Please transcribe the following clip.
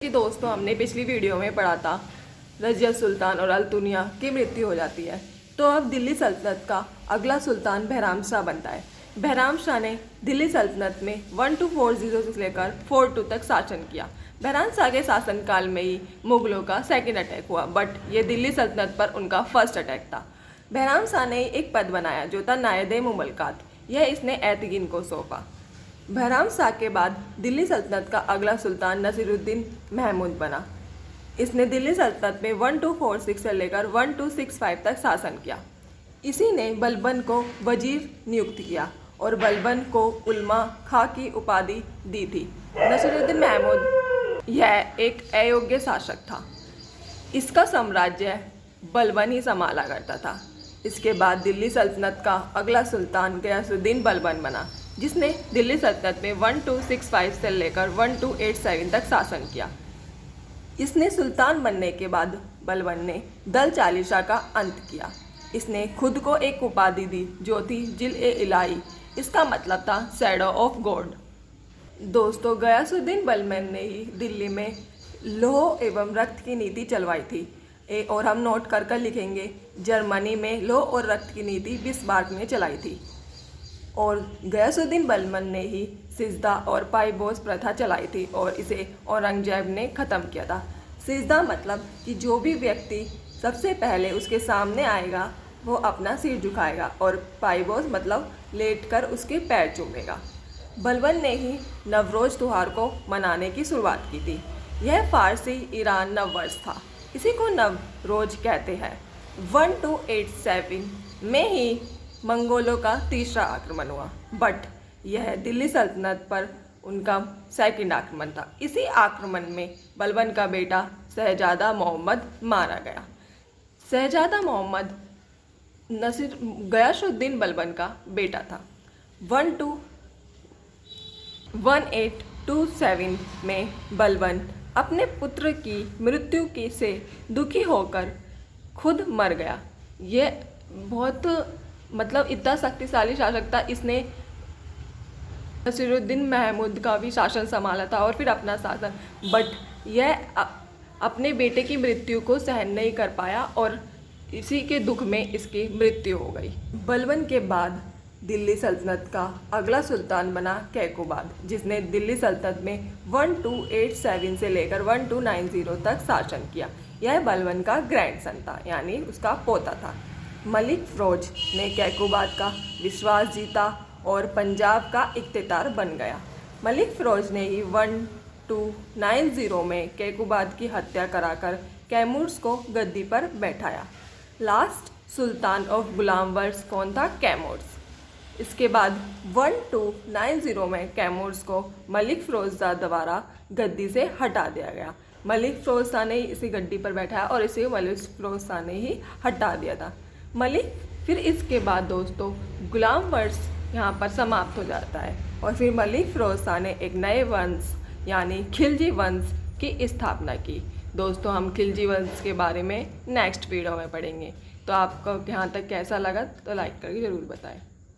कि दोस्तों हमने पिछली वीडियो में पढ़ा था रजिया सुल्तान और अल्तुनिया की मृत्यु हो जाती है। तो अब दिल्ली सल्तनत का अगला सुल्तान बहराम शाह बनता है। बहराम शाह ने दिल्ली सल्तनत में 1240 से लेकर 42 तक शासन किया। बहराम शाह के शासनकाल में ही मुगलों का सेकेंड अटैक हुआ, बट ये दिल्ली सल्तनत पर उनका फर्स्ट अटैक था। बहराम शाह ने एक पद बनाया जो था नायदे मुमलकात। यह इसने ऐतगिन को सौंपा। बहराम शाह के बाद दिल्ली सल्तनत का अगला सुल्तान नसीरुद्दीन महमूद बना। इसने दिल्ली सल्तनत में 1246 से लेकर 1265 तक शासन किया। इसी ने बलबन को वजीर नियुक्त किया और बलबन को उल्मा खां की उपाधि दी थी। नसीरुद्दीन महमूद यह एक अयोग्य शासक था। इसका साम्राज्य बलबन ही संभाला करता था। इसके बाद दिल्ली सल्तनत का अगला सुल्तान गयासुद्दीन बलबन बना, जिसने दिल्ली सल्तनत में 1265 से लेकर 1287 तक शासन किया। इसने सुल्तान बनने के बाद बलबन ने दल चालीसा का अंत किया। इसने खुद को एक उपाधि दी जो थी जिल-ए-इलाही। इसका मतलब था शैडो ऑफ गॉड। दोस्तों, गयासुद्दीन बलबन ने ही दिल्ली में लौह एवं रक्त की नीति चलवाई थी। और हम नोट कर लिखेंगे, जर्मनी में लौह और रक्त की नीति बिस्मार्क ने चलाई थी। और गयासुद्दीन बलबन ने ही सिजदा और पाइबोस प्रथा चलाई थी और इसे औरंगजेब ने ख़त्म किया था। सिजदा मतलब कि जो भी व्यक्ति सबसे पहले उसके सामने आएगा वो अपना सिर झुकाएगा, और पाइबोस मतलब लेटकर उसके पैर चूमेगा। बलबन ने ही नवरोज त्योहार को मनाने की शुरुआत की थी। यह फारसी ईरान नववर्ष था। इसी को नवरोज कहते हैं। 1287 में ही मंगोलों का तीसरा आक्रमण हुआ, बट यह दिल्ली सल्तनत पर उनका सेकंड आक्रमण था। इसी आक्रमण में बलबन का बेटा शहजादा मोहम्मद मारा गया। शहजादा मोहम्मद गयासुद्दीन बलबन का बेटा था। 1827 में बलबन अपने पुत्र की मृत्यु की से दुखी होकर खुद मर गया। यह बहुत इतना शक्तिशाली शासक था। इसने नसीरुद्दीन महमूद का भी शासन संभाला था और फिर अपना शासन, बट यह अपने बेटे की मृत्यु को सहन नहीं कर पाया और इसी के दुख में इसकी मृत्यु हो गई। बलबन के बाद दिल्ली सल्तनत का अगला सुल्तान बना कैकोबाद, जिसने दिल्ली सल्तनत में 1287 से लेकर 1290 तक शासन किया। यह बलबन का ग्रैंडसन था, यानी उसका पोता था। मलिक फ़िरोज ने कैकोबाद का विश्वास जीता और पंजाब का इख्तियार बन गया। मलिक फ़िरोज ने ही 1290 में कैकोबाद की हत्या कराकर कैमूर्स को गद्दी पर बैठाया। लास्ट सुल्तान ऑफ गुलाम वंश कौन था? कैमूर्स। इसके बाद 1290 में कैमूर्स को मलिक फ़िरोज़ शाह द्वारा गद्दी से हटा दिया गया। मलिक फ़िरोज़ शाह ने ही इसी गद्दी पर बैठाया और इसे मलिक फ़िरोज़ शाह ने ही हटा दिया था। फिर इसके बाद दोस्तों गुलाम वंश यहाँ पर समाप्त हो जाता है और फिर मलिक फ़िरोज़ शाह ने एक नए वंश यानी खिलजी वंश की स्थापना की। दोस्तों, हम खिलजी वंश के बारे में नेक्स्ट वीडियो में पढ़ेंगे। तो आपको यहाँ तक कैसा लगा तो लाइक करके ज़रूर बताएं।